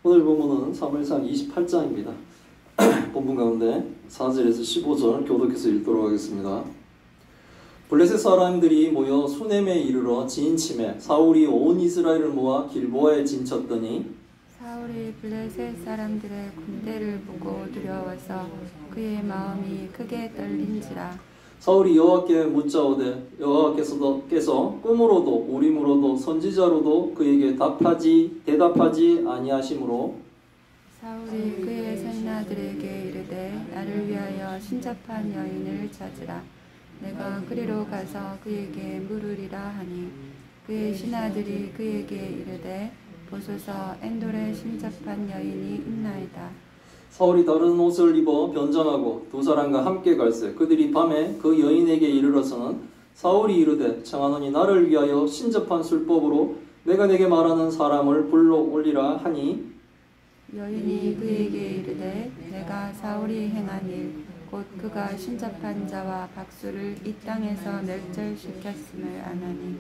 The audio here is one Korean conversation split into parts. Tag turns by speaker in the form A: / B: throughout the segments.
A: 오늘 본문은 사무엘상 28장입니다. 본문 가운데 4절에서 15절 교독해서 읽도록 하겠습니다. 블레셋 사람들이 모여 수넴에 이르러 진침해 사울이 온 이스라엘을 모아 길보아에 진쳤더니
B: 사울이 블레셋 사람들의 군대를 보고 두려워서 그의 마음이 크게 떨린지라.
A: 사울이 여호와께 묻자오되 여호와께서 꿈으로도 우림으로도 선지자로도 그에게 대답하지 아니하시므로
B: 사울이 그의 선나들에게 이르되 나를 위하여 신접한 여인을 찾으라. 내가 그리로 가서 그에게 물으리라 하니 그의 신하들이 그에게 이르되 보소서 엔돌에 신접한 여인이 있나이다.
A: 사울이 다른 옷을 입어 변장하고 두 사람과 함께 갈새 그들이 밤에 그 여인에게 이르러서는 사울이 이르되 청하노니 나를 위하여 신접한 술법으로 내가 내게 말하는 사람을 불러올리라 하니
B: 여인이 그에게 이르되 내가 사울이 행한 일 곧 그가 신접한 자와 박수를 이 땅에서 멸절시켰음을 아나니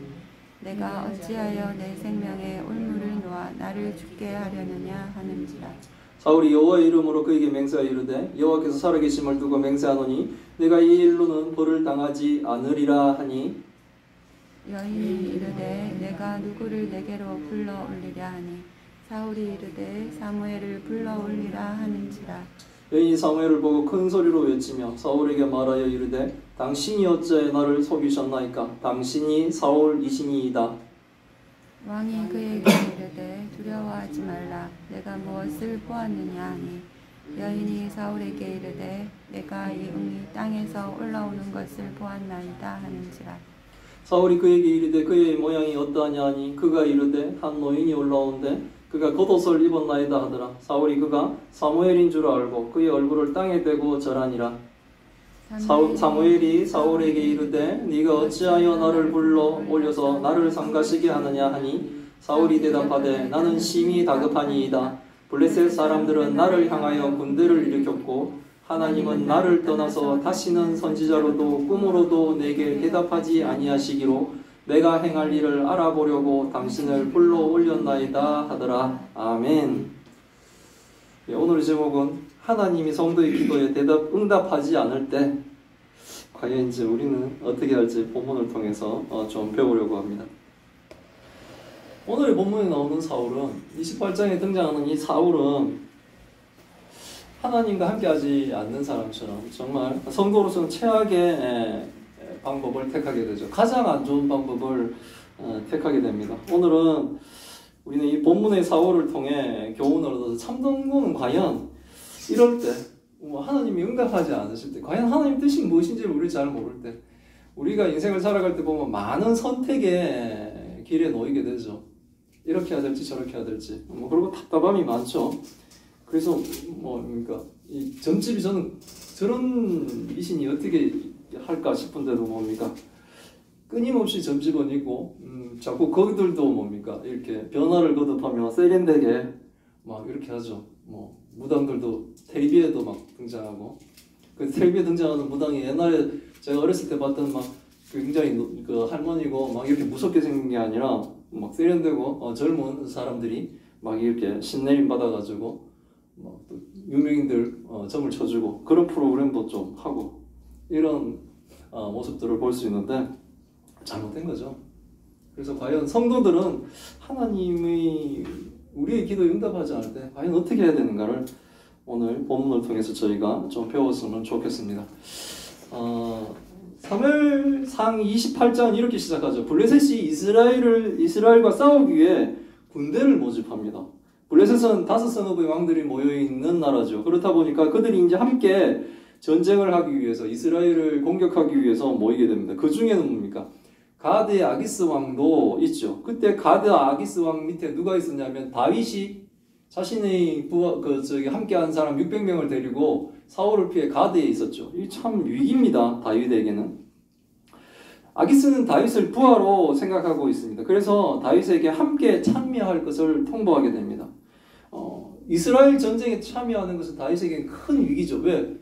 B: 내가 어찌하여 내 생명에 올무를 놓아 나를 죽게 하려느냐 하는지라.
A: 사울이 여호와의 이름으로 그에게 맹세하여 이르되 여호와께서 살아계심을 두고 맹세하노니 내가 이 일로는 벌을 당하지 않으리라 하니
B: 여인이 이르되 내가 누구를 내게로 불러올리랴 하니 사울이 이르되 사무엘을 불러올리라 하는지라.
A: 여인이 사무엘을 보고 큰 소리로 외치며 사울에게 말하여 이르되 당신이 어찌하여 나를 속이셨나이까 당신이 사울이시니이다.
B: 왕이 그에게 이르되 두려워하지 말라. 내가 무엇을 보았느냐 하니 여인이 사울에게 이르되 내가 이 응이 땅에서 올라오는 것을 보았나이다 하는지라.
A: 사울이 그에게 이르되 그의 모양이 어떠하냐 하니 그가 이르되 한 노인이 올라오는데 그가 겉옷을 입었나이다 하더라. 사울이 그가 사무엘인 줄 알고 그의 얼굴을 땅에 대고 절하니라. 사무엘이 사울에게 이르되 네가 어찌하여 나를 불러 올려서 나를 상가시게 하느냐 하니 사울이 대답하되 나는 심히 다급하니이다. 블레셋 사람들은 나를 향하여 군대를 일으켰고 하나님은 나를 떠나서 다시는 선지자로도 꿈으로도 내게 대답하지 아니하시기로 내가 행할 일을 알아보려고 당신을 불러 올렸나이다 하더라. 아멘. 오늘의 제목은 하나님이 성도의 기도에 응답하지 않을 때 과연 이제 우리는 어떻게 할지 본문을 통해서 좀 배우려고 합니다. 오늘의 본문에 나오는 사울은 28장에 등장하는 이 사울은 하나님과 함께하지 않는 사람처럼 정말 성도로서는 최악의 방법을 택하게 되죠. 가장 안 좋은 방법을 택하게 됩니다. 오늘은 우리는 이 본문의 사울을 통해 교훈을 얻어서 참동은 과연 이럴 때 하나님이 응답하지 않으실 때 과연 하나님 뜻이 무엇인지를 우리 잘 모를 때 우리가 인생을 살아갈 때 보면 많은 선택의 길에 놓이게 되죠. 이렇게 해야 될지 저렇게 해야 될지 그리고 답답함이 많죠. 그래서 그러니까 이 점집이 저런 미신이 어떻게 할까 싶은데도 끊임없이 점집원이고 자꾸 거기들도 이렇게 변화를 거듭하며 세련되게 이렇게 하죠. 무당들도 텔레비에도 등장하고 그 텔레비에 등장하는 무당이 옛날에 제가 어렸을 때 봤던 굉장히 그 할머니고 이렇게 무섭게 생긴 게 아니라 세련되고 젊은 사람들이 이렇게 신내림 받아가지고 또 유명인들 점을 쳐주고 그런 프로그램도 좀 하고 이런 모습들을 볼 수 있는데 잘못된 거죠. 그래서 과연 성도들은 하나님이 우리의 기도에 응답하지 않을 때 과연 어떻게 해야 되는가를 오늘 본문을 통해서 저희가 좀 배웠으면 좋겠습니다. 사무엘상 28장은 이렇게 시작하죠. 블레셋이 이스라엘과 싸우기 위해 군대를 모집합니다. 블레셋은 5서너브의 왕들이 모여있는 나라죠. 그렇다 보니까 그들이 이제 함께 전쟁을 하기 위해서 이스라엘을 공격하기 위해서 모이게 됩니다. 그 중에는 뭡니까? 가드의 아기스 왕도 있죠. 그때 가드 아기스 왕 밑에 누가 있었냐면 다윗이 자신의 함께한 사람 600명을 데리고 사울을 피해 가드에 있었죠. 이 참 위기입니다. 다윗에게는. 아기스는 다윗을 부하로 생각하고 있습니다. 그래서 다윗에게 함께 참여할 것을 통보하게 됩니다. 이스라엘 전쟁에 참여하는 것은 다윗에게는 큰 위기죠. 왜?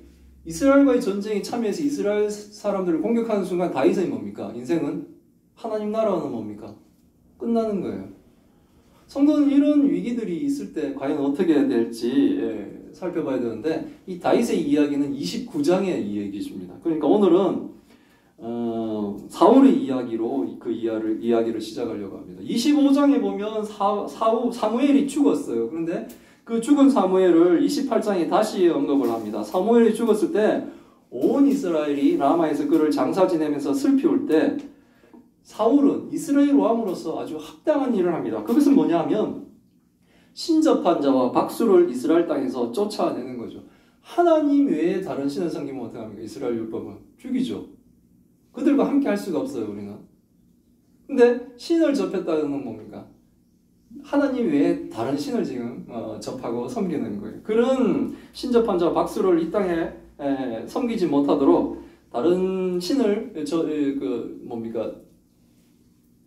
A: 이스라엘과의 전쟁에 참여해서 이스라엘 사람들을 공격하는 순간 다윗은 뭡니까? 인생은? 하나님 나라는 뭡니까? 끝나는 거예요. 성도는 이런 위기들이 있을 있을 때 과연 어떻게 해야 될지 살펴봐야 되는데, 이 다윗의 이야기는 29장의 이야기입니다. 그러니까 오늘은 사울의 이야기로 그 이야기를 시작하려고 합니다. 25장에 보면 사무엘이 죽었어요. 그런데 그 죽은 사무엘을 28장에 다시 언급을 합니다. 사무엘이 죽었을 때 온 이스라엘이 라마에서 그를 장사 지내면서 슬피 울 때 사울은 이스라엘 왕으로서 아주 합당한 일을 합니다. 그것은 뭐냐면 신접한 자와 박수를 이스라엘 땅에서 쫓아내는 거죠. 하나님 외에 다른 신을 섬기면 어떻게 합니까? 이스라엘 율법은 죽이죠. 그들과 함께 할 수가 없어요, 우리는. 근데 신을 접했다는 건 뭡니까? 하나님 외에 다른 신을 지금 접하고 섬기는 거예요. 그런 신접한 자와 박수를 이 땅에 섬기지 못하도록 다른 신을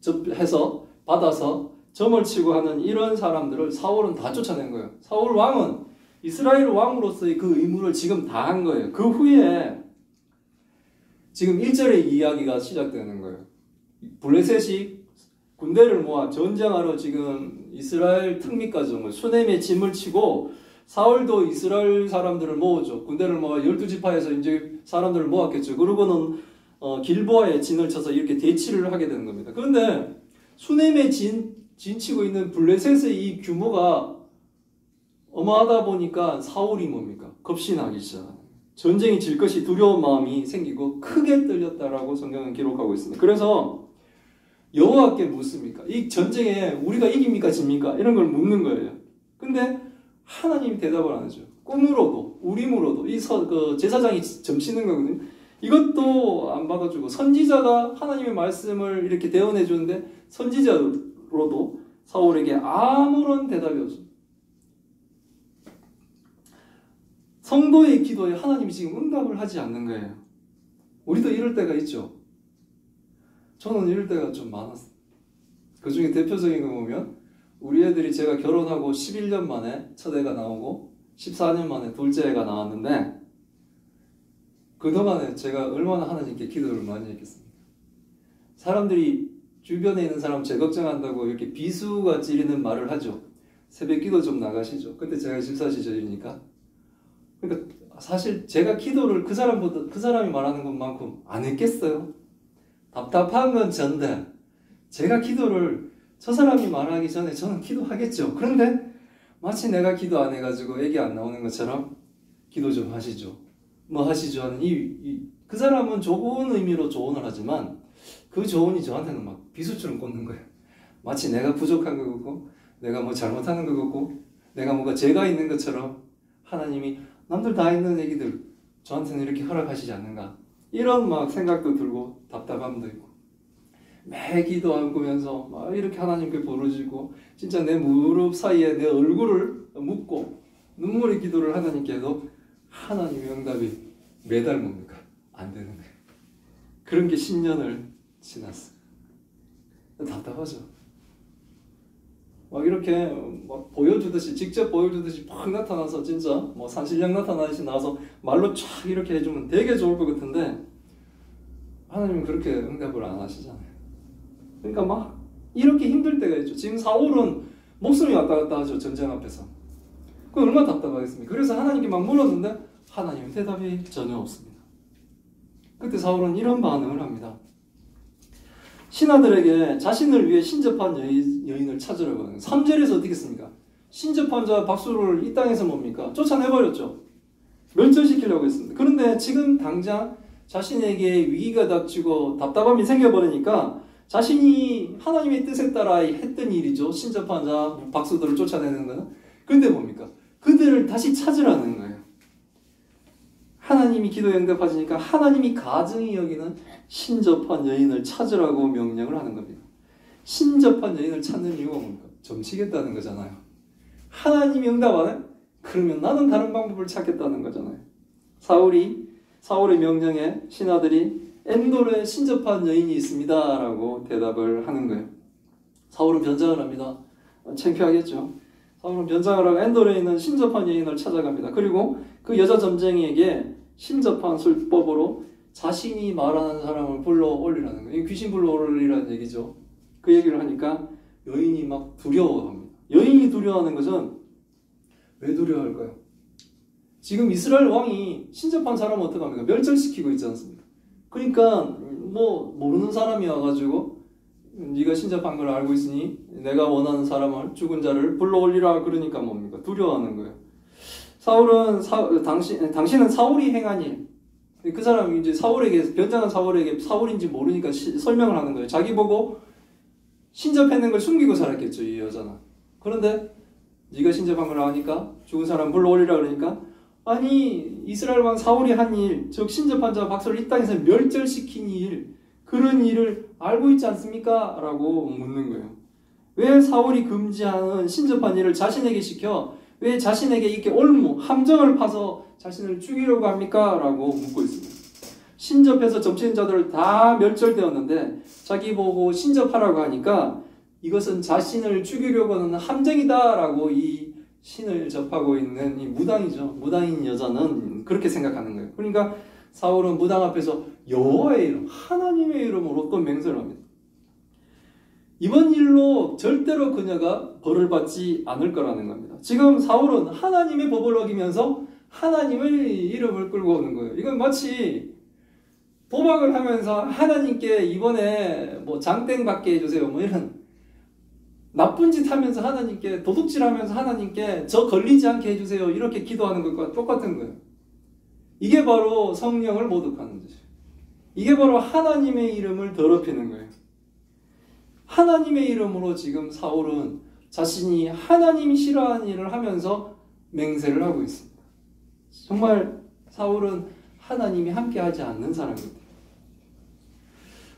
A: 접해서 받아서 점을 치고 하는 이런 사람들을 사울은 다 쫓아낸 거예요. 사울 왕은 이스라엘 왕으로서의 그 의무를 지금 다 한 거예요. 그 후에 지금 1절의 이야기가 시작되는 거예요. 블레셋이 군대를 모아 전쟁하러 지금 이스라엘 특미까지 온 거예요. 수넴에 짐을 치고 사울도 이스라엘 사람들을 모으죠. 군대를 모아 12지파에서 이제 사람들을 모았겠죠. 그러고는 길보아에 진을 쳐서 이렇게 대치를 하게 되는 겁니다. 그런데 수넴에 진치고 있는 블레셋의 이 규모가 어마하다 보니까 사울이 뭡니까? 급신하기 시작합니다. 전쟁이 질 것이 두려운 마음이 생기고 크게 떨렸다라고 성경은 기록하고 있습니다. 그래서 여호와께 묻습니까? 이 전쟁에 우리가 이깁니까 집니까? 이런 걸 묻는 거예요. 근데 하나님이 대답을 안 하죠. 꿈으로도 우림으로도 이 제사장이 점치는 거거든요. 이것도 안 받아주고 선지자가 하나님의 말씀을 이렇게 대언해 주는데 선지자로도 사울에게 아무런 대답이 없습니다. 성도의 기도에 하나님이 지금 응답을 하지 않는 거예요. 우리도 이럴 때가 있죠. 저는 이럴 때가 좀 많았어요. 그 중에 대표적인 거 보면 우리 애들이 제가 결혼하고 11년 만에 첫 애가 나오고 14년 만에 둘째 애가 나왔는데 그동안에 제가 얼마나 하나님께 기도를 많이 했겠습니까? 사람들이 주변에 있는 사람 제 걱정한다고 이렇게 비수가 찌르는 말을 하죠. 새벽 기도 좀 나가시죠. 그때 제가 집사시절이니까. 그러니까 사실 제가 기도를 그 사람이 말하는 것만큼 안 했겠어요. 답답한 건 전데 제가 기도를 저 사람이 말하기 전에 저는 기도하겠죠. 그런데 마치 내가 기도 안 해가지고 애기 안 나오는 것처럼 기도 좀 하시죠. 뭐 하시죠 하는 그 사람은 좋은 의미로 조언을 하지만 그 조언이 저한테는 막 비수처럼 꽂는 거예요. 마치 내가 부족한 것 같고 내가 뭐 잘못하는 것 같고 내가 뭔가 죄가 있는 것처럼 하나님이 남들 다 있는 얘기들 저한테는 이렇게 허락하시지 않는가, 이런 막 생각도 들고 답답함도 있고 매 기도하면서 막 이렇게 하나님께 부르짖고 진짜 내 무릎 사이에 내 얼굴을 묻고 눈물의 기도를 하나님께 해도 하나님의 응답이 매달 뭡니까? 안 되는 거예요. 그런 게 10년을 지났어요. 답답하죠. 막 이렇게 막 보여주듯이, 직접 보여주듯이 팍 나타나서 진짜 뭐 산신령 나타나듯이 나와서 말로 쫙 이렇게 해주면 되게 좋을 것 같은데 하나님은 그렇게 응답을 안 하시잖아요. 그러니까 막 이렇게 힘들 때가 있죠. 지금 사울은 목숨이 왔다 갔다 하죠. 전쟁 앞에서. 그 얼마나 답답하겠습니까? 그래서 하나님께 막 물었는데 하나님은 대답이 전혀 없습니다. 그때 사울은 이런 반응을 합니다. 신하들에게 자신을 위해 신접한 여인을 찾으라고 하는 3절에서 어떻게 했습니까? 신접한 자 박수를 이 땅에서 뭡니까? 쫓아내버렸죠. 멸절시키려고 했습니다. 그런데 지금 당장 자신에게 위기가 닥치고 답답함이 생겨버리니까 자신이 하나님의 뜻에 따라 했던 일이죠. 신접한 자 박수들을 쫓아내는 거는. 근데 뭡니까? 그들을 다시 찾으라는 거예요. 하나님이 기도에 응답하시니까 하나님이 가증히 여기는 신접한 여인을 찾으라고 명령을 하는 겁니다. 신접한 여인을 찾는 이유가 뭡니까? 점치겠다는 거잖아요. 하나님이 응답 안 해? 그러면 나는 다른 방법을 찾겠다는 거잖아요. 사울의 명령에 신하들이 엔돌에 신접한 여인이 있습니다 라고 대답을 하는 거예요. 사울은 변장을 합니다. 창피하겠죠. 사울은 변장을 하고 엔돌에 있는 신접한 여인을 찾아갑니다. 그리고 그 여자 점쟁이에게 신접한 술법으로 자신이 말하는 사람을 불러 올리라는 거예요. 귀신 불러 올리라는 얘기죠. 그 얘기를 하니까 여인이 막 두려워합니다. 여인이 두려워하는 것은 왜 두려워할까요? 지금 이스라엘 왕이 신접한 사람은 어떡합니까? 멸절시키고 있지 않습니까? 그러니까 뭐 모르는 사람이 와가지고 네가 신접한 걸 알고 있으니 내가 원하는 사람을 죽은 자를 불러올리라 그러니까 뭡니까? 두려워하는 거예요. 당신은 사울이 행한 일. 그 사람이 이제 사울에게 변장한 사울에게 사울인지 모르니까 설명을 하는 거예요. 자기 보고 신접했는 걸 숨기고 살았겠죠, 이 여자는. 그런데 네가 신접한 걸 아니까 죽은 사람 불러올리라 그러니까 아니 이스라엘 왕 사울이 한 일, 즉 신접한 자 박수를 이 땅에서 멸절시킨 일, 그런 일을 알고 있지 않습니까? 라고 묻는 거예요. 왜 사울이 금지하는 신접한 일을 자신에게 시켜 왜 자신에게 이렇게 함정을 파서 자신을 죽이려고 합니까? 라고 묻고 있습니다. 신접해서 점치는 자들을 다 멸절되었는데 자기 보고 신접하라고 하니까 이것은 자신을 죽이려고 하는 함정이다 라고 이 신을 접하고 있는 이 무당이죠. 무당인 여자는 그렇게 생각하는 거예요. 그러니까 사울은 무당 앞에서 여호와의 이름, 하나님의 이름으로 어떤 맹세를 합니다. 이번 일로 절대로 그녀가 벌을 받지 않을 거라는 겁니다. 지금 사울은 하나님의 법을 어기면서 하나님의 이름을 끌고 오는 거예요. 이건 마치 도박을 하면서 하나님께 이번에 뭐 장땡 받게 해주세요. 뭐 이런 나쁜 짓 하면서 하나님께 도둑질 하면서 하나님께 저 걸리지 않게 해주세요. 이렇게 기도하는 것과 똑같은 거예요. 이게 바로 성령을 모독하는 짓이에요. 이게 바로 하나님의 이름을 더럽히는 거예요. 하나님의 이름으로 지금 사울은 자신이 하나님이 싫어하는 일을 하면서 맹세를 하고 있습니다. 정말 사울은 하나님이 함께하지 않는 사람입니다.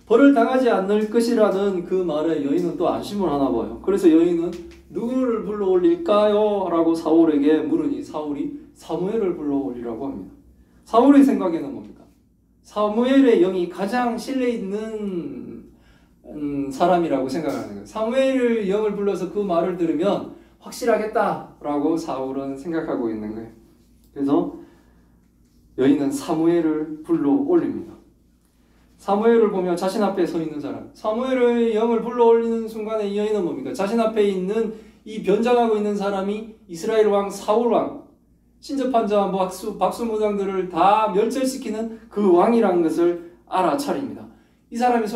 A: 벌을 당하지 않을 것이라는 그 말에 여인은 또 안심을 하나 봐요. 그래서 여인은 누구를 불러올릴까요? 라고 사울에게 물으니 사울이 사무엘을 불러올리라고 합니다. 사울의 생각에는 뭡니까? 사무엘의 영이 가장 신뢰 있는 사람이라고 생각하는 거예요. 사무엘의 영을 불러서 그 말을 들으면 확실하겠다라고 사울은 생각하고 있는 거예요. 그래서 여인은 사무엘을 불러 올립니다. 사무엘을 보며 자신 앞에 서 있는 사람, 사무엘의 영을 불러 올리는 순간에 이 여인은 뭡니까? 자신 앞에 있는 이 변장하고 있는 사람이 이스라엘 왕 사울 왕, 신접한 자와 박수무당들을 다 멸절시키는 그 왕이라는 것을 알아차립니다. 이 사람이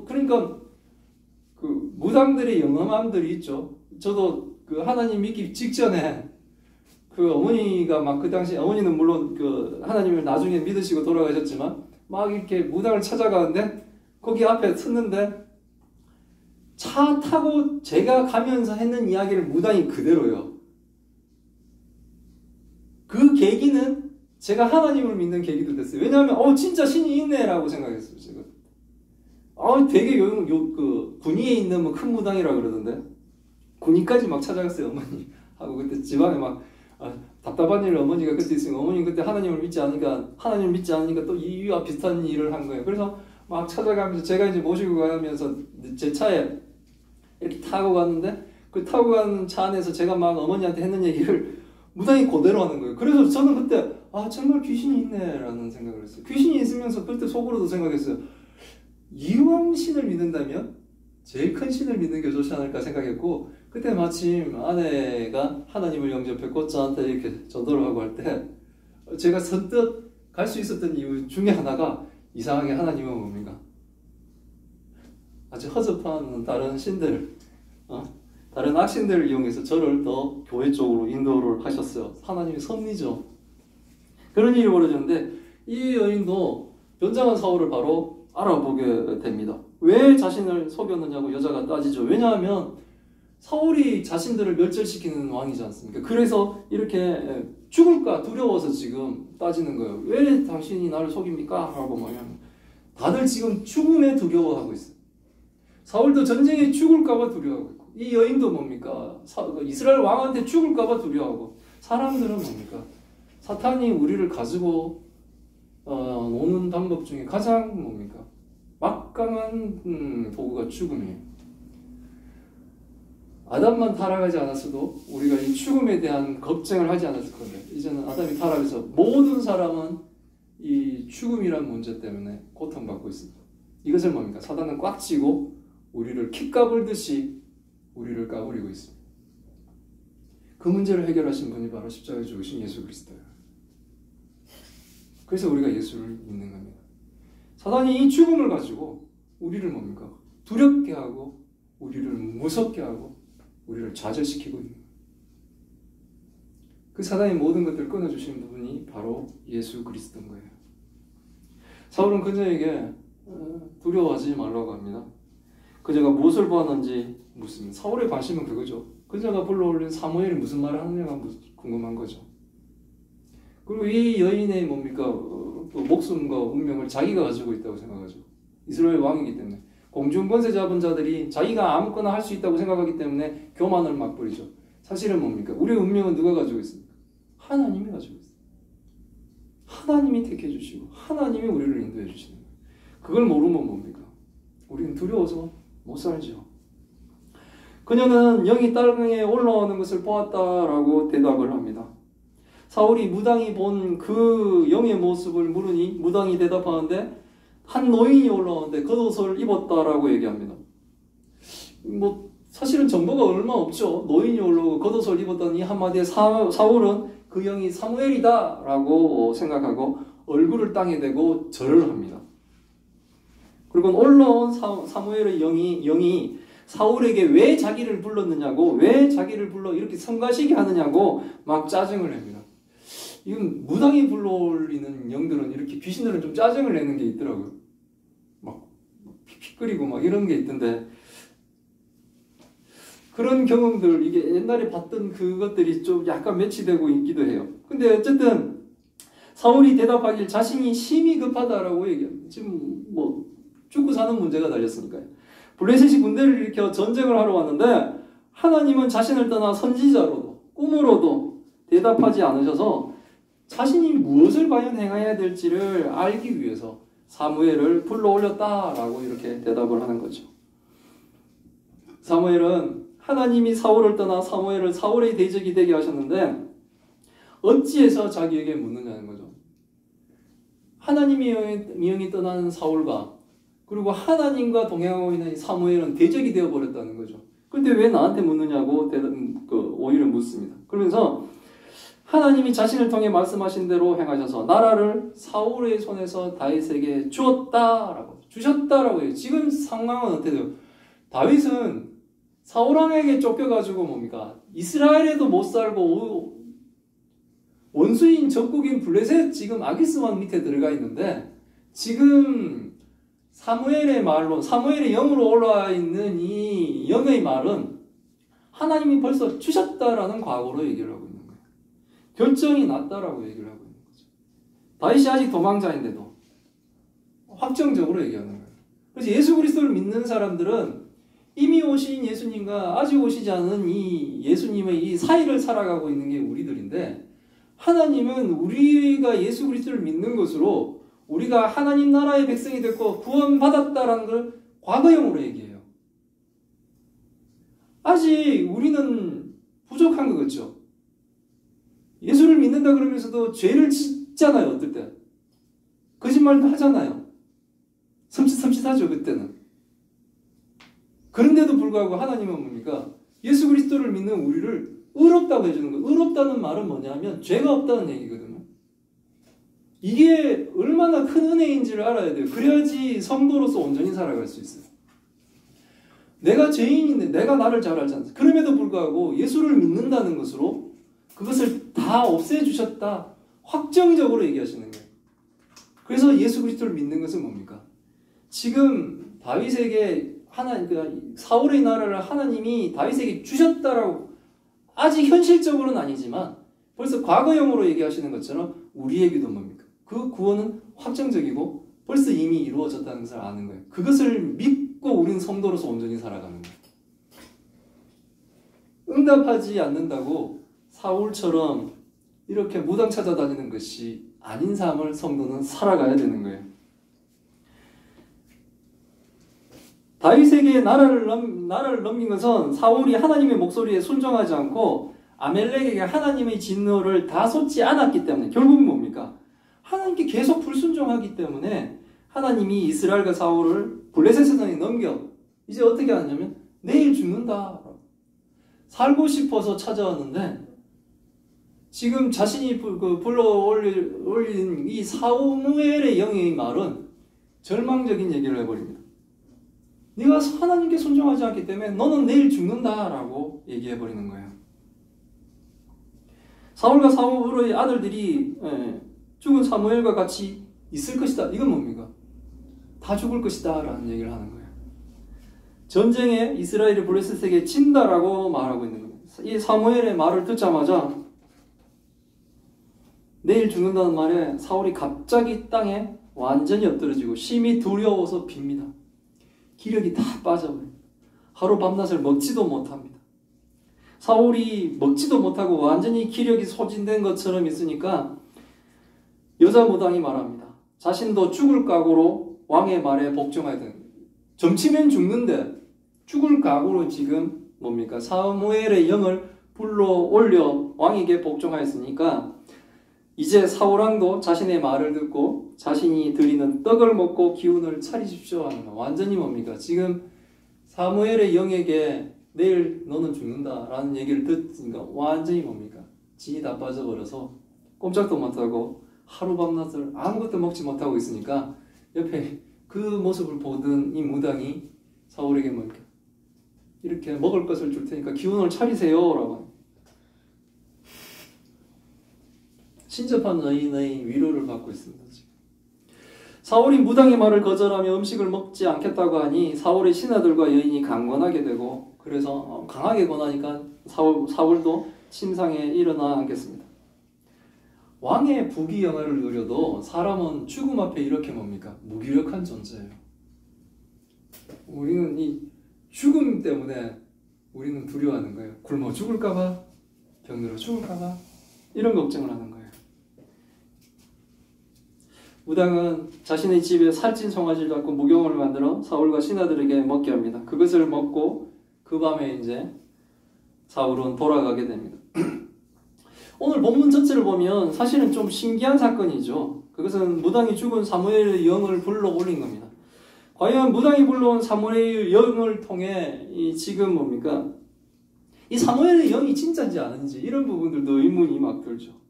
A: 그러니까 그 무당들의 영험함들이 있죠. 저도 그 하나님 믿기 직전에 그 어머니가 막 그 당시 어머니는 물론 그 하나님을 나중에 믿으시고 돌아가셨지만 막 이렇게 무당을 찾아가는데 거기 앞에 섰는데 차 타고 제가 가면서 했는 이야기를 무당이 그대로요. 그 계기는 제가 하나님을 믿는 계기도 됐어요. 왜냐하면 진짜 신이 있네라고 생각했어요. 제가. 되게 그 군위에 있는 뭐 큰 무당이라 그러던데 군위까지 막 찾아갔어요. 어머니 하고 그때 집안에 막 답답한 일을 어머니가 그때 있으니까 어머니 그때 하나님을 믿지 않으니까 또 이와 비슷한 일을 한 거예요. 그래서 막 찾아가면서 제가 이제 모시고 가면서 제 차에 이렇게 타고 갔는데 그 타고 가는 차 안에서 제가 막 어머니한테 했는 얘기를 무당이 그대로 하는 거예요. 그래서 저는 그때 정말 귀신이 있네라는 생각을 했어요. 귀신이 있으면서 그때 속으로도 생각했어요. 이왕 신을 믿는다면 제일 큰 신을 믿는 게 좋지 않을까 생각했고 그때 마침 아내가 하나님을 영접했고 저한테 이렇게 전도를 하고 할 때 제가 선뜻 갈 수 있었던 이유 중에 하나가 이상하게 하나님은 뭡니까? 아주 허접한 다른 신들 다른 악신들을 이용해서 저를 더 교회 쪽으로 인도를 하셨어요. 하나님의 섭리죠. 그런 일이 벌어졌는데 이 여인도 변장한 사울을 바로 알아보게 됩니다. 왜 자신을 속였느냐고 여자가 따지죠. 왜냐하면 사울이 자신들을 멸절시키는 왕이지 않습니까? 그래서 이렇게 죽을까 두려워서 지금 따지는 거예요. 왜 당신이 나를 속입니까? 라고 말하면 다들 지금 죽음에 두려워하고 있어요. 사울도 전쟁에 죽을까 봐 두려워하고 있고 이 여인도 뭡니까? 이스라엘 왕한테 죽을까 봐 두려워하고 사람들은 뭡니까? 사탄이 우리를 가지고 노는 방법 중에 가장 뭡니까? 막강한 도구가 죽음이에요. 아담만 타락하지 않았어도 우리가 이 죽음에 대한 걱정을 하지 않았을 건데 이제는 아담이 타락해서 모든 사람은 이 죽음이란 문제 때문에 고통받고 있습니다. 이것을 뭡니까? 사단은 꽉 쥐고 우리를 킥 까불듯이 우리를 까부리고 있습니다. 그 문제를 해결하신 분이 바로 십자가에 죽으신 예수 그리스도예요. 그래서 우리가 예수를 믿는 겁니다. 사단이 이 죽음을 가지고 우리를 뭡니까? 두렵게 하고 우리를 무섭게 하고 우리를 좌절시키고 있는 거예요. 그 사단이 모든 것들을 끊어주시는 분이 바로 예수 그리스도인 거예요. 사울은 그녀에게 두려워하지 말라고 합니다. 그녀가 무엇을 보았는지 묻습니다. 사울의 관심은 그거죠. 그녀가 불러올린 사무엘이 무슨 말을 하느냐가 궁금한 거죠. 그리고 이 여인의 뭡니까? 목숨과 운명을 자기가 가지고 있다고 생각하죠. 이스라엘 왕이기 때문에. 공중 권세 잡은 자들이 자기가 아무거나 할 수 있다고 생각하기 때문에 교만을 막 부리죠. 사실은 뭡니까? 우리의 운명은 누가 가지고 있습니까? 하나님이 가지고 있어요. 하나님이 택해 주시고 하나님이 우리를 인도해 주시는 거예요. 그걸 모르면 뭡니까? 우리는 두려워서 못 살죠. 그녀는 영이 땅에 올라오는 것을 보았다라고 대답을 합니다. 사울이 무당이 본 그 영의 모습을 물으니 무당이 대답하는데 한 노인이 올라오는데 겉옷을 입었다라고 얘기합니다. 사실은 정보가 얼마 없죠. 노인이 올라오고 겉옷을 입었다니 한마디에 사울은 그 영이 사무엘이다 라고 생각하고 얼굴을 땅에 대고 절을 합니다. 그리고 올라온 사무엘의 영이 사울에게 왜 자기를 불렀느냐고, 왜 자기를 불러 이렇게 성가시게 하느냐고 막 짜증을 냅니다. 이건 무당이 불러올리는 영들은 이렇게 귀신들은 좀 짜증을 내는 게 있더라고요. 막 픽픽 끓이고 막 이런 게 있던데, 그런 경험들, 이게 옛날에 봤던 그것들이 좀 약간 매치되고 있기도 해요. 근데 어쨌든 사울이 대답하길 자신이 심히 급하다라고 얘기합니다. 지금 죽고 사는 문제가 달렸으니까요. 블레셋이 군대를 일으켜 전쟁을 하러 왔는데 하나님은 자신을 떠나 선지자로도 꿈으로도 대답하지 않으셔서 자신이 무엇을 과연 행해야 될지를 알기 위해서 사무엘을 불러올렸다라고 이렇게 대답을 하는 거죠. 사무엘은 하나님이 사울을 떠나 사무엘을 사울의 대적이 되게 하셨는데 어찌해서 자기에게 묻느냐는 거죠. 하나님의 영이 떠난 사울과 그리고 하나님과 동행하고 있는 사무엘은 대적이 되어버렸다는 거죠. 그런데 왜 나한테 묻느냐고 오히려 묻습니다. 그러면서 하나님이 자신을 통해 말씀하신 대로 행하셔서 나라를 사울의 손에서 다윗에게 주셨다라고 해요. 지금 상황은 어떻게 돼요? 다윗은 사울왕에게 쫓겨가지고 뭡니까? 이스라엘에도 못 살고 원수인 적국인 블레셋 지금 아기스 왕 밑에 들어가 있는데 지금 사무엘의 말로, 사무엘의 영으로 올라와 있는 이 영의 말은 하나님이 벌써 주셨다라는 과거로 얘기를 하고 있는 거예요. 결정이 났다라고 얘기를 하고 있는 거죠. 다윗이 아직 도망자인데도 확정적으로 얘기하는 거예요. 그래서 예수 그리스도를 믿는 사람들은 이미 오신 예수님과 아직 오시지 않은 이 예수님의 이 사이를 살아가고 있는 게 우리들인데, 하나님은 우리가 예수 그리스도를 믿는 것으로 우리가 하나님 나라의 백성이 됐고 구원받았다라는 걸 과거형으로 얘기해요. 아직 우리는 부족한 것 같죠. 예수를 믿는다 그러면서도 죄를 짓잖아요. 어떨 때 거짓말도 하잖아요. 섬찟섬찟하죠. 그때는. 그런데도 불구하고 하나님은 뭡니까? 예수 그리스도를 믿는 우리를 의롭다고 해주는 거예요. 의롭다는 말은 뭐냐면 죄가 없다는 얘기거든요. 이게 얼마나 큰 은혜인지를 알아야 돼요. 그래야지 성도로서 온전히 살아갈 수 있어요. 내가 죄인인데 내가 나를 잘 알지 않습니까? 그럼에도 불구하고 예수를 믿는다는 것으로 그것을 다 없애주셨다. 확정적으로 얘기하시는 거예요. 그래서 예수 그리스도를 믿는 것은 뭡니까? 지금 다윗에게 사울의 나라를 하나님이 다윗에게 주셨다라고, 아직 현실적으로는 아니지만 벌써 과거형으로 얘기하시는 것처럼 우리에게도 뭡니까? 그 구원은 확정적이고 벌써 이미 이루어졌다는 것을 아는 거예요. 그것을 믿고 우리는 성도로서 온전히 살아가는 거예요. 응답하지 않는다고 사울처럼 이렇게 무당 찾아다니는 것이 아닌 삶을 성도는 살아가야 되는 거예요. 다윗에게 나라를 넘긴 것은 사울이 하나님의 목소리에 순종하지 않고 아멜렉에게 하나님의 진노를 다 쏟지 않았기 때문에, 결국은 뭡니까? 하나님께 계속 불순종하기 때문에 하나님이 이스라엘과 사울을 블레셋 땅에 넘겨 이제 어떻게 하냐면 내일 죽는다. 살고 싶어서 찾아왔는데 지금 자신이 불러 올린 이 사무엘의 영의 말은 절망적인 얘기를 해버립니다. 네가 하나님께 순종하지 않기 때문에 너는 내일 죽는다라고 얘기해버리는 거예요. 사울과 사울의 아들들이 죽은 사무엘과 같이 있을 것이다. 이건 뭡니까? 다 죽을 것이다 라는 얘기를 하는 거예요. 전쟁에 이스라엘이 블레셋에게 진다라고 말하고 있는 겁니다. 이 사무엘의 말을 듣자마자 내일 죽는다는 말에 사울이 갑자기 땅에 완전히 엎드러지고 심히 두려워서 빕니다. 기력이 다 빠져버립니다. 하루 밤낮을 먹지도 못합니다. 사울이 먹지도 못하고 완전히 기력이 소진된 것처럼 있으니까 여자 무당이 말합니다. 자신도 죽을 각오로 왕의 말에 복종해야 됩니다. 점치면 죽는데 죽을 각오로 지금 뭡니까? 사무엘의 영을 불러 올려 왕에게 복종하였으니까 이제 사울왕도 자신의 말을 듣고 자신이 드리는 떡을 먹고 기운을 차리십시오 하는 거. 완전히 뭡니까? 지금 사무엘의 영에게 내일 너는 죽는다 라는 얘기를 듣으니까 완전히 뭡니까? 진이 다 빠져버려서 꼼짝도 못하고 하루 밤낮을 아무것도 먹지 못하고 있으니까 옆에 그 모습을 보던 이 무당이 사울에게 뭡니까? 이렇게 먹을 것을 줄 테니까 기운을 차리세요 라고 합니다. 신접한 여인의 위로를 받고 있습니다. 지금. 사울이 무당의 말을 거절하며 음식을 먹지 않겠다고 하니 사울의 신하들과 여인이 강권하게 되고 그래서 강하게 권하니까 사울도 침상에 일어나 앉겠습니다. 왕의 부귀영화를 누려도 사람은 죽음 앞에 이렇게 뭡니까? 무기력한 존재예요. 우리는 이 죽음 때문에 우리는 두려워하는 거예요. 굶어 죽을까봐, 병들어 죽을까봐 이런 걱정을 하는 거예요. 무당은 자신의 집에 살찐 송아지를 잡고 무경을 만들어 사울과 신하들에게 먹게 합니다. 그것을 먹고 그 밤에 이제 사울은 돌아가게 됩니다. 오늘 본문 전체를 보면 사실은 좀 신기한 사건이죠. 그것은 무당이 죽은 사무엘의 영을 불러 올린 겁니다. 과연 무당이 불러온 사무엘의 영을 통해 이 지금 뭡니까? 이 사무엘의 영이 진짜인지 아닌지 이런 부분들도 의문이 막 들죠.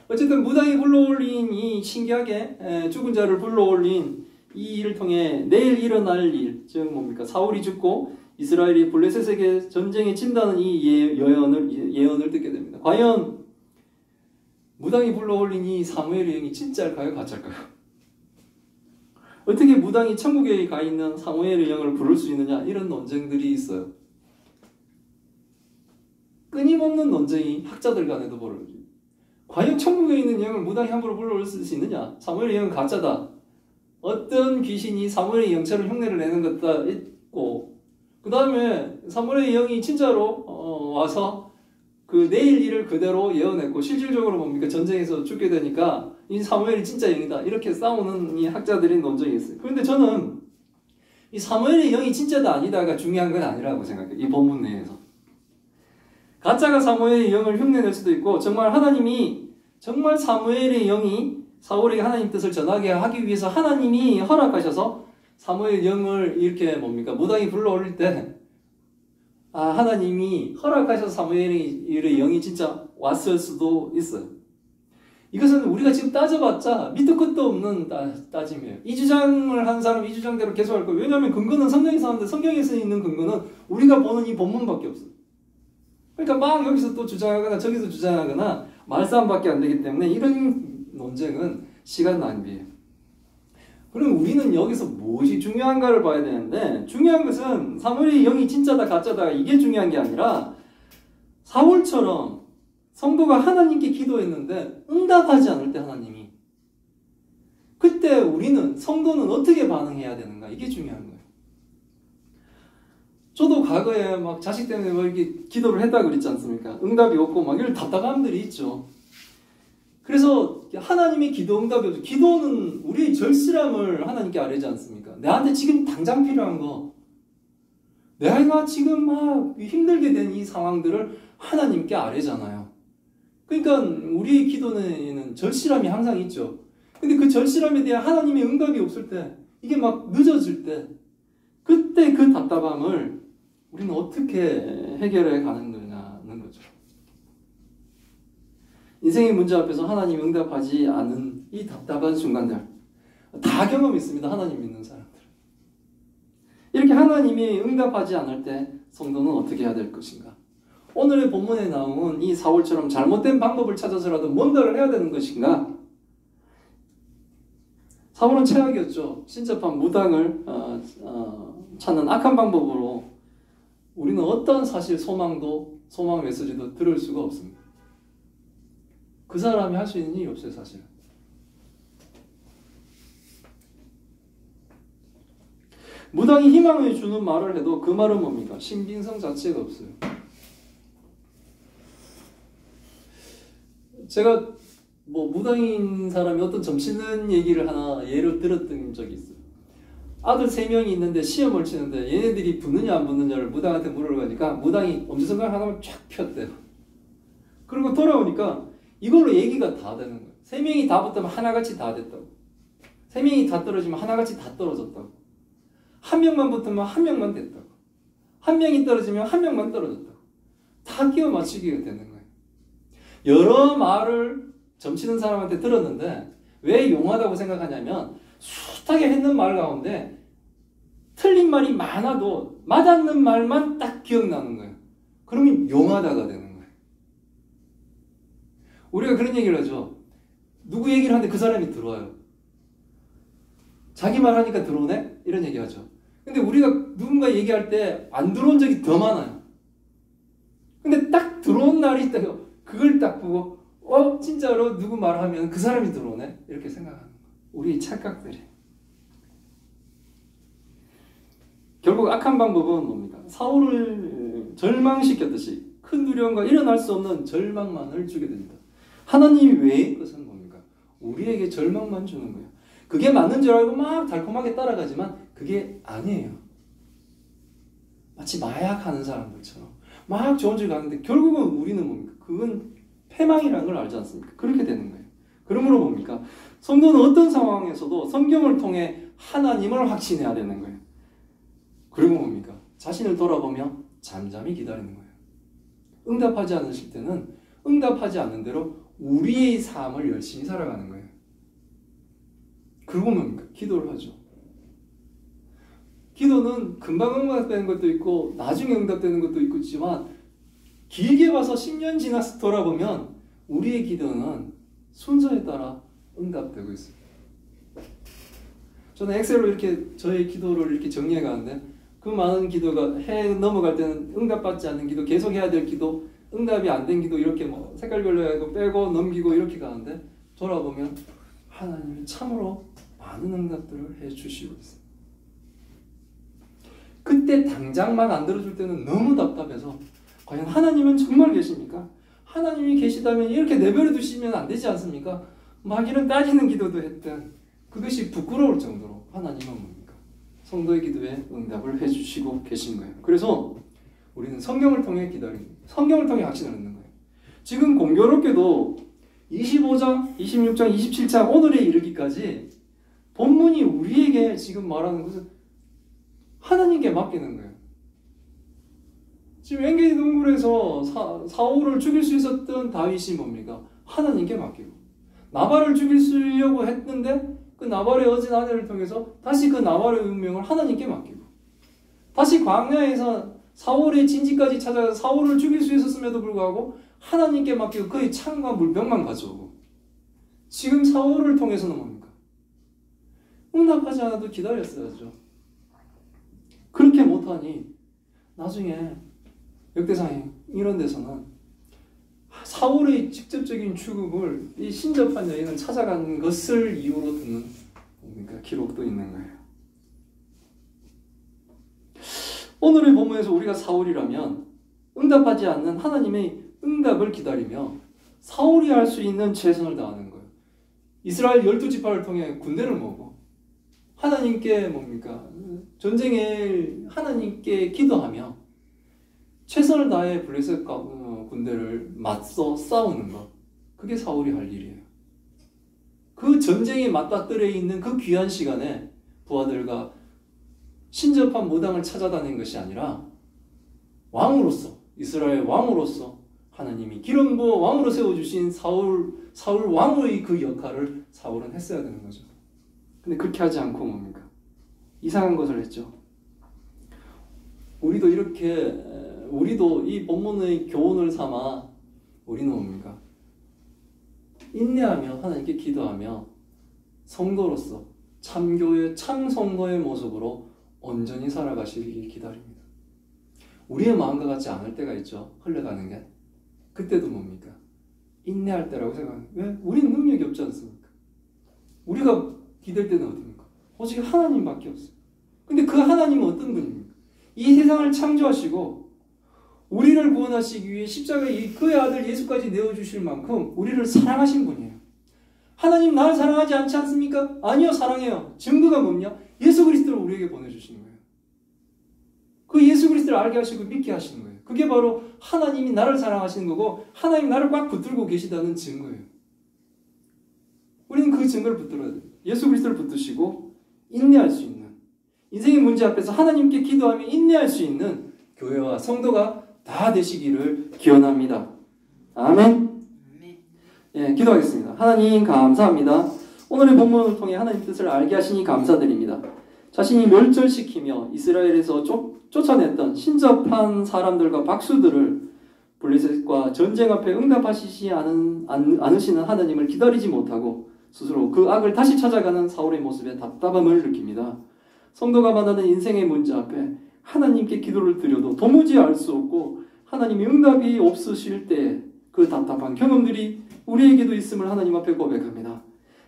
A: 어쨌든 무당이 불러올린 이 신기하게 죽은 자를 불러올린 이 일을 통해 내일 일어날 일, 즉 뭡니까? 사울이 죽고 이스라엘이 블레셋에게 전쟁에 진다는 이 예언을 듣게 됩니다. 과연 무당이 불러올린 이 사무엘의 영이 진짜일까요? 가짜일까요? 어떻게 무당이 천국에 가 있는 사무엘의 영을 부를 수 있느냐? 이런 논쟁들이 있어요. 끊임없는 논쟁이 학자들 간에도 벌어집니다. 과연 천국에 있는 영을 무당이 함부로 불러올 수 있느냐? 사무엘의 영은 가짜다. 어떤 귀신이 사무엘의 영처럼 흉내를 내는 것도 있고 그 다음에 사무엘의 영이 진짜로 와서 그 내일 일을 그대로 예언했고 실질적으로 뭡니까? 전쟁에서 죽게 되니까 이 사무엘이 진짜 영이다. 이렇게 싸우는 이 학자들의 논쟁이 있어요. 그런데 저는 이 사무엘의 영이 진짜다 아니다가 중요한 건 아니라고 생각해요. 이 본문 내에서. 가짜가 사무엘의 영을 흉내낼 수도 있고 정말 하나님이 정말 사무엘의 영이 사울에게 하나님 뜻을 전하게 하기 위해서 하나님이 허락하셔서 사무엘 영을 이렇게 뭡니까? 무당이 불러올릴 때 하나님이 허락하셔서 사무엘의 영이 진짜 왔을 수도 있어요. 이것은 우리가 지금 따져봤자 밑도 끝도 없는 따짐이에요. 이 주장을 한 사람 이 주장대로 계속 할 거예요. 왜냐하면 근거는 성경에서 하는데 성경에서 있는 근거는 우리가 보는 이 본문밖에 없어요. 그러니까 막 여기서 또 주장하거나 저기서 주장하거나 말싸움밖에 안 되기 때문에 이런 논쟁은 시간 낭비예요. 그럼 우리는 여기서 무엇이 중요한가를 봐야 되는데 중요한 것은 사무엘의 영이 진짜다 가짜다 이게 중요한 게 아니라 사울처럼 성도가 하나님께 기도했는데 응답하지 않을 때 하나님이 그때 우리는 성도는 어떻게 반응해야 되는가 이게 중요한 거예요. 저도 과거에 막 자식 때문에 뭐 이렇게 기도를 했다 그랬지 않습니까? 응답이 없고 막 이런 답답함들이 있죠. 그래서 하나님의 기도 응답이 없죠. 기도는 우리의 절실함을 하나님께 아뢰지 않습니까? 내한테 지금 당장 필요한 거 내가 지금 막 힘들게 된 이 상황들을 하나님께 아뢰잖아요. 그러니까 우리의 기도는 절실함이 항상 있죠. 근데 그 절실함에 대한 하나님의 응답이 없을 때 이게 막 늦어질 때 그때 그 답답함을 우리는 어떻게 해결해 가는 거냐는 거죠. 인생의 문제 앞에서 하나님이 응답하지 않은 이 답답한 순간들 다 경험했습니다. 하나님 믿는 사람들. 이렇게 하나님이 응답하지 않을 때 성도는 어떻게 해야 될 것인가? 오늘의 본문에 나온 이 사울처럼 잘못된 방법을 찾아서라도 뭔가를 해야 되는 것인가? 사울은 최악이었죠. 신접한 무당을 찾는 악한 방법으로 우리는 어떤 사실 소망 메시지도 들을 수가 없습니다. 그 사람이 할 수 있는 일이 없어요, 사실. 무당이 희망을 주는 말을 해도 그 말은 뭡니까? 신빙성 자체가 없어요. 제가 무당인 사람이 어떤 점치는 얘기를 하나 예를 들었던 적이 있어요. 아들 3명이 있는데 시험을 치는데 얘네들이 붙느냐 안 붙느냐를 무당한테 물어가니까 무당이 엄지손가락 하나만 쫙 폈대요. 그리고 돌아오니까 이걸로 얘기가 다 되는 거예요. 3명이 다 붙으면 하나같이 다 됐다고. 3명이 다 떨어지면 하나같이 다 떨어졌다고. 한 명만 붙으면 한 명만 됐다고. 한 명이 떨어지면 한 명만 떨어졌다고. 다 끼워 맞추기가 되는 거예요. 여러 말을 점치는 사람한테 들었는데 왜 용하다고 생각하냐면 숱하게 했는 말 가운데 틀린 말이 많아도 맞았는 말만 딱 기억나는 거예요. 그러면 용하다가 되는 거예요. 우리가 그런 얘기를 하죠. 누구 얘기를 하는데 그 사람이 들어와요. 자기 말 하니까 들어오네? 이런 얘기 하죠. 근데 우리가 누군가 얘기할 때 안 들어온 적이 더 많아요. 근데 딱 들어온 날이 있다고 그걸 딱 보고 진짜로 누구 말하면 그 사람이 들어오네? 이렇게 생각하는 거예요. 우리의 착각들이. 결국 악한 방법은 뭡니까? 사울을 절망시켰듯이 큰 두려움과 일어날 수 없는 절망만을 주게 됩니다. 하나님이 외의 것은 뭡니까? 우리에게 절망만 주는 거예요. 그게 맞는 줄 알고 막 달콤하게 따라가지만 그게 아니에요. 마치 마약하는 사람들처럼 막 좋은 줄 가는데 결국은 우리는 뭡니까? 그건 패망이라는 걸 알지 않습니까? 그렇게 되는 거예요. 그러므로 뭡니까? 성도는 어떤 상황에서도 성경을 통해 하나님을 확신해야 되는 거예요. 그리고 뭡니까? 자신을 돌아보며 잠잠히 기다리는 거예요. 응답하지 않으실 때는 응답하지 않는 대로 우리의 삶을 열심히 살아가는 거예요. 그리고 뭡니까? 기도를 하죠. 기도는 금방 응답되는 것도 있고 나중에 응답되는 것도 있지만 길게 봐서 10년 지나서 돌아보면 우리의 기도는 순서에 따라 응답되고 있어요. 저는 엑셀로 이렇게 저의 기도를 이렇게 정리해 가는데 그 많은 기도가 해 넘어갈 때는 응답받지 않는 기도, 계속 해야 될 기도, 응답이 안 된 기도 이렇게 색깔별로 해고 빼고 넘기고 이렇게 가는데 돌아보면 하나님이 참으로 많은 응답들을 해주시고 있어요. 그때 당장 말 안 들어줄 때는 너무 답답해서 과연 하나님은 정말 계십니까? 하나님이 계시다면 이렇게 내버려 두시면 안 되지 않습니까? 막 이런 따지는 기도도 했던 그것이 부끄러울 정도로 하나님은 뭡니까? 성도의 기도에 응답을 해주시고 계신 거예요. 그래서 우리는 성경을 통해 기다립니다. 성경을 통해 확신을 얻는 거예요. 지금 공교롭게도 25장, 26장, 27장 오늘에 이르기까지 본문이 우리에게 지금 말하는 것은 하나님께 맡기는 거예요. 지금 엔게디 동굴에서 사울을 죽일 수 있었던 다윗이 뭡니까? 하나님께 맡기고 나발을 죽이려고 했는데 그 나발의 어진 아내를 통해서 다시 그 나발의 운명을 하나님께 맡기고 다시 광야에서 사울의 진지까지 찾아가서 사울을 죽일 수 있었음에도 불구하고 하나님께 맡기고 그의 창과 물병만 가져오고 지금 사울을 통해서는 뭡니까? 응답하지 않아도 기다렸어야죠. 그렇게 못하니 나중에 역대상 이런 데서는 사울의 직접적인 죽음을 이 신접한 여인은 찾아간 것을 이유로 듣는 그러니까 기록도 있는 거예요. 오늘의 본문에서 우리가 사울이라면 응답하지 않는 하나님의 응답을 기다리며 사울이 할 수 있는 최선을 다하는 거예요. 이스라엘 12지파를 통해 군대를 모으고 하나님께 뭡니까? 전쟁에 하나님께 기도하며 최선을 다해 블레셋 군대를 맞서 싸우는 것. 그게 사울이 할 일이에요. 그 전쟁에 맞닥뜨려 있는 그 귀한 시간에 부하들과 신접한 무당을 찾아다닌 것이 아니라 왕으로서 이스라엘 왕으로서 하나님이 기름 부어 왕으로 세워주신 사울 왕의 그 역할을 사울은 했어야 되는 거죠. 근데 그렇게 하지 않고 뭡니까? 이상한 것을 했죠. 우리도 이 본문의 교훈을 삼아 우리는 뭡니까? 인내하며 하나님께 기도하며 성도로서 참교회 참성도의 모습으로 온전히 살아가시길 기다립니다. 우리의 마음과 같지 않을 때가 있죠. 흘러가는 게. 그때도 뭡니까? 인내할 때라고 생각합니다. 왜? 우리는 능력이 없지 않습니까? 우리가 기댈 때는 어떻습니까? 오직 하나님밖에 없어요. 근데 그 하나님은 어떤 분입니까? 이 세상을 창조하시고 우리를 구원하시기 위해 십자가에 그의 아들 예수까지 내어주실 만큼 우리를 사랑하신 분이에요. 하나님 나를 사랑하지 않지 않습니까? 아니요, 사랑해요. 증거가 뭐냐? 예수 그리스도를 우리에게 보내주시는 거예요. 그 예수 그리스도를 알게 하시고 믿게 하시는 거예요. 그게 바로 하나님이 나를 사랑하시는 거고 하나님 나를 꽉 붙들고 계시다는 증거예요. 우리는 그 증거를 붙들어야 돼요. 예수 그리스도를 붙드시고 인내할 수 있는, 인생의 문제 앞에서 하나님께 기도하며 인내할 수 있는 교회와 성도가 다 되시기를 기원합니다. 아멘. 예, 기도하겠습니다. 하나님 감사합니다. 오늘의 본문을 통해 하나님 뜻을 알게 하시니 감사드립니다. 자신이 멸절시키며 이스라엘에서 쫓아냈던 신접한 사람들과 박수들을 블레셋과 전쟁 앞에 응답하시지 않으시는 하나님을 기다리지 못하고 스스로 그 악을 다시 찾아가는 사울의 모습에 답답함을 느낍니다. 성도가 만나는 인생의 문제 앞에 하나님께 기도를 드려도 도무지 알 수 없고 하나님의 응답이 없으실 때 그 답답한 경험들이 우리에게도 있음을 하나님 앞에 고백합니다.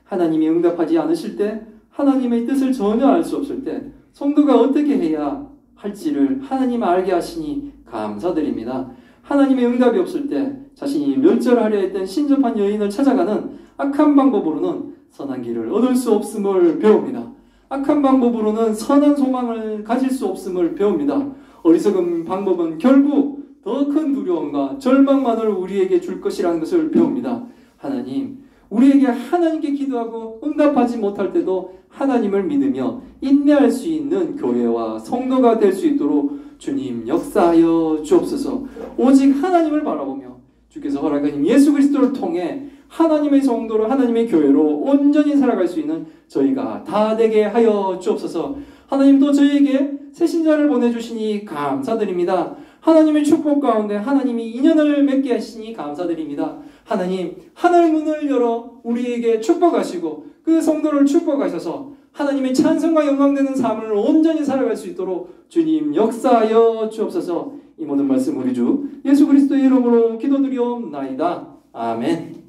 A: 하나님이 응답하지 않으실 때, 하나님의 뜻을 전혀 알 수 없을 때 성도가 어떻게 해야 할지를 하나님 알게 하시니 감사드립니다. 하나님의 응답이 없을 때 자신이 멸절하려 했던 신접한 여인을 찾아가는 악한 방법으로는 선한 길을 얻을 수 없음을 배웁니다. 악한 방법으로는 선한 소망을 가질 수 없음을 배웁니다. 어리석은 방법은 결국 더 큰 두려움과 절망만을 우리에게 줄 것이라는 것을 배웁니다. 하나님, 우리에게 하나님께 기도하고 응답하지 못할 때도 하나님을 믿으며 인내할 수 있는 교회와 성도가 될 수 있도록 주님 역사하여 주옵소서. 오직 하나님을 바라보며 주께서 허락하신 예수 그리스도를 통해 하나님의 성도로 하나님의 교회로 온전히 살아갈 수 있는 저희가 다 되게 하여 주옵소서. 하나님도 저희에게 새신자를 보내주시니 감사드립니다. 하나님의 축복 가운데 하나님이 인연을 맺게 하시니 감사드립니다. 하나님, 하늘 문을 열어 우리에게 축복하시고 그 성도를 축복하셔서 하나님의 찬송과 영광되는 삶을 온전히 살아갈 수 있도록 주님 역사하여 주옵소서. 이 모든 말씀 우리 주 예수 그리스도의 이름으로 기도드리옵나이다. 아멘.